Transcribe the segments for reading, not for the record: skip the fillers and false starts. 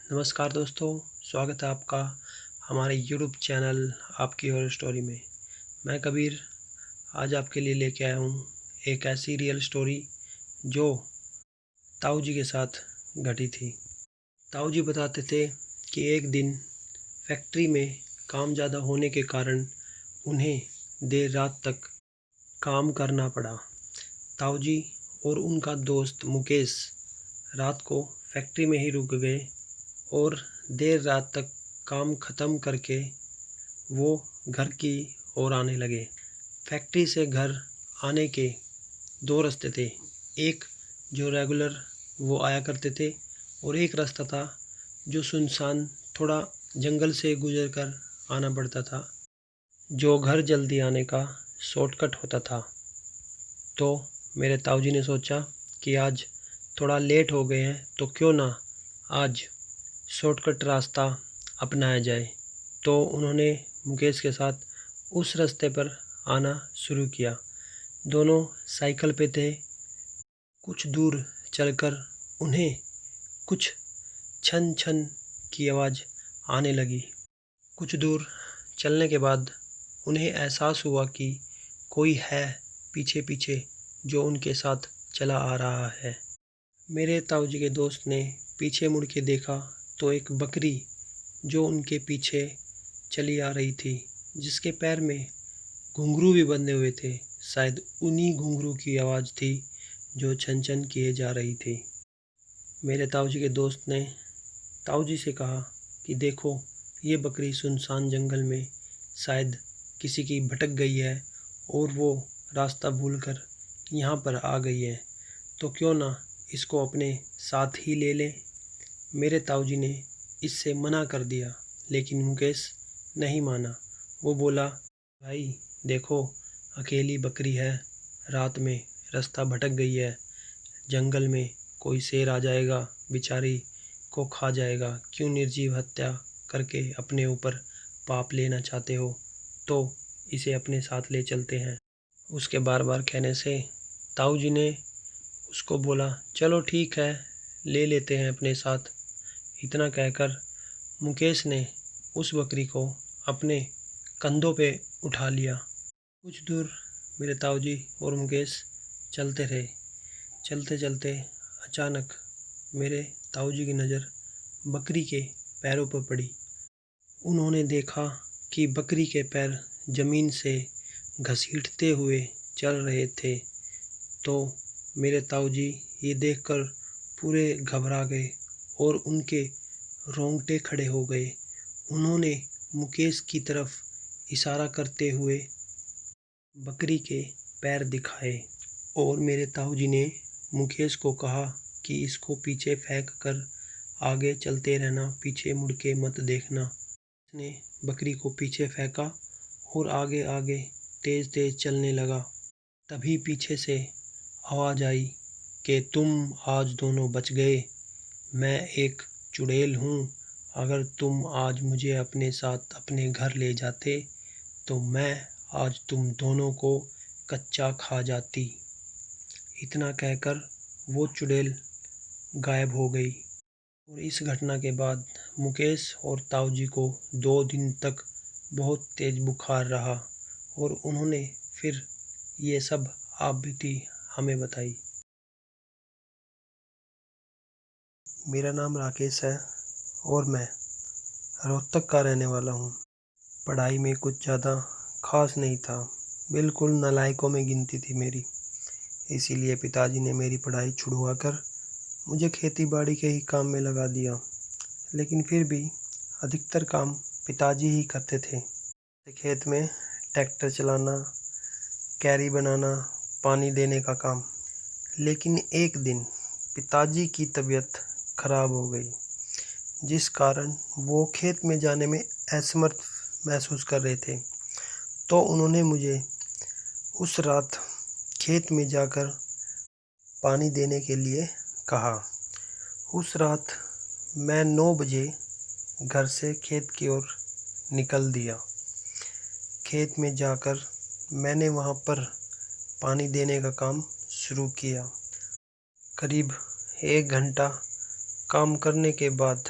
नमस्कार दोस्तों, स्वागत है आपका हमारे यूट्यूब चैनल आपकी हॉरर स्टोरी में। मैं कबीर आज आपके लिए लेके आया हूँ एक ऐसी रियल स्टोरी जो ताऊ जी के साथ घटी थी। ताऊ जी बताते थे कि एक दिन फैक्ट्री में काम ज़्यादा होने के कारण उन्हें देर रात तक काम करना पड़ा। ताऊ जी और उनका दोस्त मुकेश रात को फैक्ट्री में ही रुक गए और देर रात तक काम ख़त्म करके वो घर की ओर आने लगे। फैक्ट्री से घर आने के दो रास्ते थे, एक जो रेगुलर वो आया करते थे और एक रास्ता था जो सुनसान थोड़ा जंगल से गुजर कर आना पड़ता था, जो घर जल्दी आने का शॉर्टकट होता था। तो मेरे ताऊ जी ने सोचा कि आज थोड़ा लेट हो गए हैं तो क्यों ना आज शॉर्टकट रास्ता अपनाया जाए। तो उन्होंने मुकेश के साथ उस रास्ते पर आना शुरू किया। दोनों साइकिल पे थे। कुछ दूर चलकर उन्हें कुछ छन छन की आवाज़ आने लगी। कुछ दूर चलने के बाद उन्हें एहसास हुआ कि कोई है पीछे पीछे जो उनके साथ चला आ रहा है। मेरे ताऊ जी के दोस्त ने पीछे मुड़ के देखा तो एक बकरी जो उनके पीछे चली आ रही थी, जिसके पैर में घुंघरू भी बंधे हुए थे। शायद उन्हीं घुंघरू की आवाज़ थी जो छन छन किए जा रही थी। मेरे ताऊ जी के दोस्त ने ताऊ जी से कहा कि देखो, ये बकरी सुनसान जंगल में शायद किसी की भटक गई है और वो रास्ता भूलकर यहाँ पर आ गई है, तो क्यों ना इसको अपने साथ ही ले लें। मेरे ताऊ जी ने इससे मना कर दिया, लेकिन मुकेश नहीं माना। वो बोला, भाई देखो, अकेली बकरी है, रात में रास्ता भटक गई है, जंगल में कोई शेर आ जाएगा, बेचारी को खा जाएगा। क्यों निर्जीव हत्या करके अपने ऊपर पाप लेना चाहते हो, तो इसे अपने साथ ले चलते हैं। उसके बार बार कहने से ताऊ जी ने उसको बोला, चलो ठीक है, ले लेते हैं अपने साथ। इतना कहकर मुकेश ने उस बकरी को अपने कंधों पे उठा लिया। कुछ दूर मेरे ताऊ जी और मुकेश चलते रहे। चलते चलते अचानक मेरे ताऊ जी की नज़र बकरी के पैरों पर पड़ी। उन्होंने देखा कि बकरी के पैर ज़मीन से घसीटते हुए चल रहे थे। तो मेरे ताऊ जी ये देखकर पूरे घबरा गए और उनके रोंगटे खड़े हो गए। उन्होंने मुकेश की तरफ इशारा करते हुए बकरी के पैर दिखाए और मेरे ताऊ जी ने मुकेश को कहा कि इसको पीछे फेंक कर आगे चलते रहना, पीछे मुड़ के मत देखना। उसने बकरी को पीछे फेंका और आगे आगे तेज़ तेज़ चलने लगा। तभी पीछे से आवाज़ आई कि तुम आज दोनों बच गए। मैं एक चुड़ैल हूँ। अगर तुम आज मुझे अपने साथ अपने घर ले जाते तो मैं आज तुम दोनों को कच्चा खा जाती। इतना कहकर वो चुड़ैल गायब हो गई। और इस घटना के बाद मुकेश और ताऊ जी को 2 दिन तक बहुत तेज़ बुखार रहा और उन्होंने फिर ये सब आप बीती हमें बताई। मेरा नाम राकेश है और मैं रोहतक का रहने वाला हूँ। पढ़ाई में कुछ ज़्यादा खास नहीं था, बिल्कुल नालायकों में गिनती थी मेरी। इसीलिए पिताजी ने मेरी पढ़ाई छुड़वा कर मुझे खेती बाड़ी के ही काम में लगा दिया। लेकिन फिर भी अधिकतर काम पिताजी ही करते थे। खेत में ट्रैक्टर चलाना, कैरी बनाना, पानी देने का काम। लेकिन एक दिन पिताजी की तबीयत खराब हो गई, जिस कारण वो खेत में जाने में असमर्थ महसूस कर रहे थे। तो उन्होंने मुझे उस रात खेत में जाकर पानी देने के लिए कहा। उस रात मैं 9 बजे घर से खेत की ओर निकल दिया। खेत में जाकर मैंने वहाँ पर पानी देने का काम शुरू किया। करीब 1 घंटा काम करने के बाद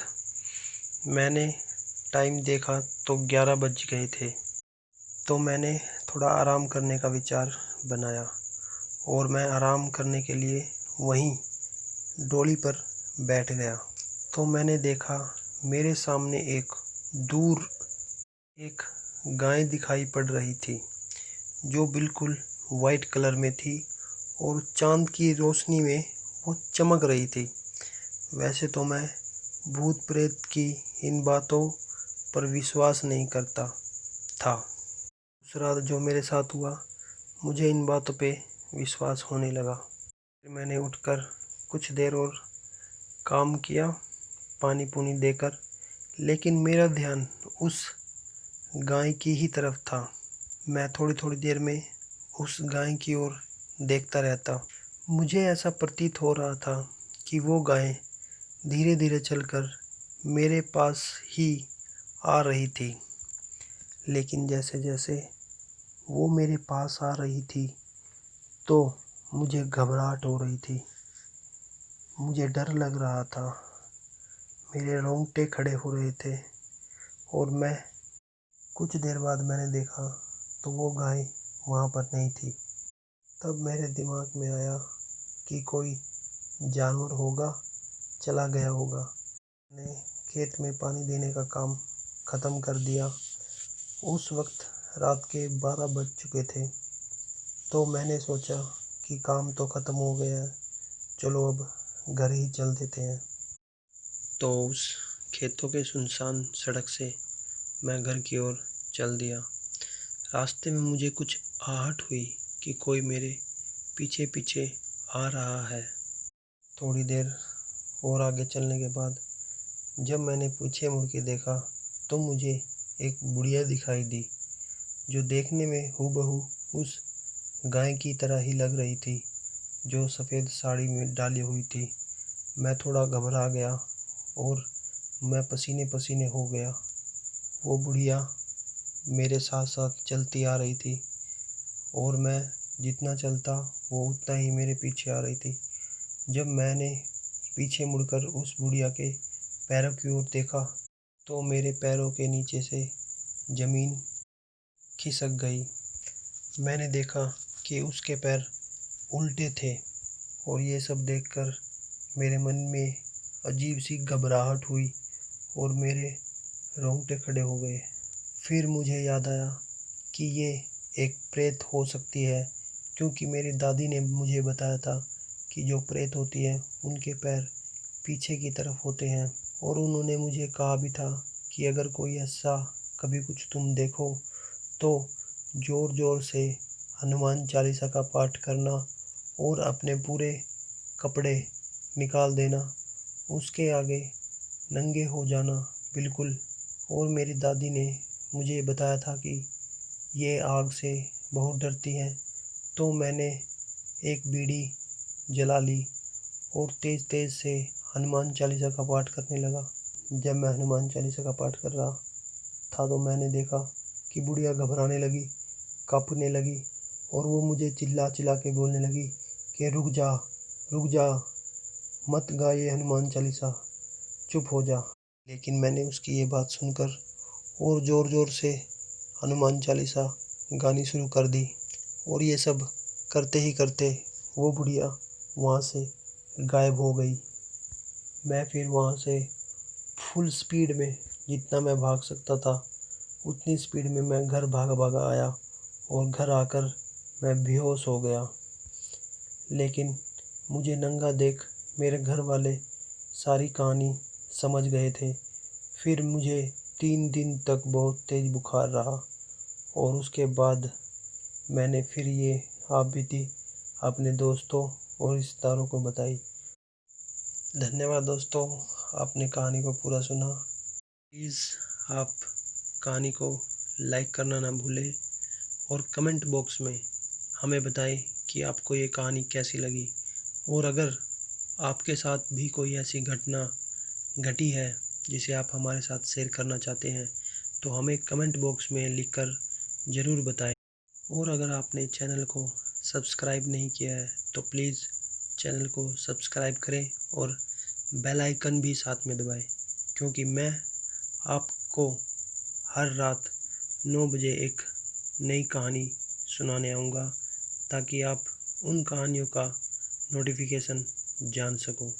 मैंने टाइम देखा तो 11 बज गए थे। तो मैंने थोड़ा आराम करने का विचार बनाया और मैं आराम करने के लिए वहीं डोली पर बैठ गया। तो मैंने देखा मेरे सामने दूर एक गाय दिखाई पड़ रही थी, जो बिल्कुल वाइट कलर में थी और चाँद की रोशनी में वो चमक रही थी। वैसे तो मैं भूत प्रेत की इन बातों पर विश्वास नहीं करता था। दूसरा जो मेरे साथ हुआ, मुझे इन बातों पे विश्वास होने लगा। फिर मैंने उठकर कुछ देर और काम किया, पानी पूनी देकर, लेकिन मेरा ध्यान उस गाय की ही तरफ था। मैं थोड़ी थोड़ी देर में उस गाय की ओर देखता रहता। मुझे ऐसा प्रतीत हो रहा था कि वो गाय धीरे धीरे चलकर मेरे पास ही आ रही थी। लेकिन जैसे जैसे वो मेरे पास आ रही थी तो मुझे घबराहट हो रही थी, मुझे डर लग रहा था, मेरे रोंगटे खड़े हो रहे थे। और मैं कुछ देर बाद मैंने देखा तो वो गाय वहाँ पर नहीं थी। तब मेरे दिमाग में आया कि कोई जानवर होगा, चला गया होगा। मैंने खेत में पानी देने का काम ख़त्म कर दिया। उस वक्त रात के 12 बज चुके थे। तो मैंने सोचा कि काम तो ख़त्म हो गया है, चलो अब घर ही चल देते हैं। तो उस खेतों के सुनसान सड़क से मैं घर की ओर चल दिया। रास्ते में मुझे कुछ आहट हुई कि कोई मेरे पीछे पीछे आ रहा है। थोड़ी देर और आगे चलने के बाद जब मैंने पीछे मुड़ के देखा तो मुझे एक बुढ़िया दिखाई दी, जो देखने में हूबहू उस गाय की तरह ही लग रही थी, जो सफ़ेद साड़ी में डाली हुई थी। मैं थोड़ा घबरा गया और मैं पसीने पसीने हो गया। वो बुढ़िया मेरे साथ साथ चलती आ रही थी और मैं जितना चलता वो उतना ही मेरे पीछे आ रही थी। जब मैंने पीछे मुड़कर उस बुढ़िया के पैरों की ओर देखा तो मेरे पैरों के नीचे से ज़मीन खिसक गई। मैंने देखा कि उसके पैर उल्टे थे और ये सब देखकर मेरे मन में अजीब सी घबराहट हुई और मेरे रोंगटे खड़े हो गए। फिर मुझे याद आया कि ये एक प्रेत हो सकती है, क्योंकि मेरी दादी ने मुझे बताया था कि जो प्रेत होती है उनके पैर पीछे की तरफ होते हैं। और उन्होंने मुझे कहा भी था कि अगर कोई ऐसा कभी कुछ तुम देखो तो ज़ोर ज़ोर से हनुमान चालीसा का पाठ करना और अपने पूरे कपड़े निकाल देना, उसके आगे नंगे हो जाना बिल्कुल। और मेरी दादी ने मुझे बताया था कि ये आग से बहुत डरती हैं। तो मैंने एक बीड़ी जला ली और तेज़ तेज़ से हनुमान चालीसा का पाठ करने लगा। जब मैं हनुमान चालीसा का पाठ कर रहा था तो मैंने देखा कि बुढ़िया घबराने लगी, काँपने लगी और वो मुझे चिल्ला चिल्ला के बोलने लगी कि रुक जा, मत गा ये हनुमान चालीसा, चुप हो जा। लेकिन मैंने उसकी ये बात सुनकर और ज़ोर ज़ोर से हनुमान चालीसा गानी शुरू कर दी। और ये सब करते ही करते वो बुढ़िया वहाँ से गायब हो गई। मैं फिर वहाँ से फुल स्पीड में, जितना मैं भाग सकता था उतनी स्पीड में मैं घर भागा भागा आया और घर आकर मैं बेहोश हो गया। लेकिन मुझे नंगा देख मेरे घर वाले सारी कहानी समझ गए थे। फिर मुझे 3 दिन तक बहुत तेज़ बुखार रहा और उसके बाद मैंने फिर ये आप बीती अपने दोस्तों और रिश्तेदारों को बताई। धन्यवाद दोस्तों, आपने कहानी को पूरा सुना। प्लीज़ आप कहानी को लाइक करना ना भूलें और कमेंट बॉक्स में हमें बताएं कि आपको ये कहानी कैसी लगी। और अगर आपके साथ भी कोई ऐसी घटना घटी है जिसे आप हमारे साथ शेयर करना चाहते हैं तो हमें कमेंट बॉक्स में लिखकर ज़रूर बताएं। और अगर आपने चैनल को सब्सक्राइब नहीं किया है तो प्लीज़ चैनल को सब्सक्राइब करें और बेल आइकन भी साथ में दबाएं, क्योंकि मैं आपको हर रात 9 बजे एक नई कहानी सुनाने आऊँगा, ताकि आप उन कहानियों का नोटिफिकेशन जान सको।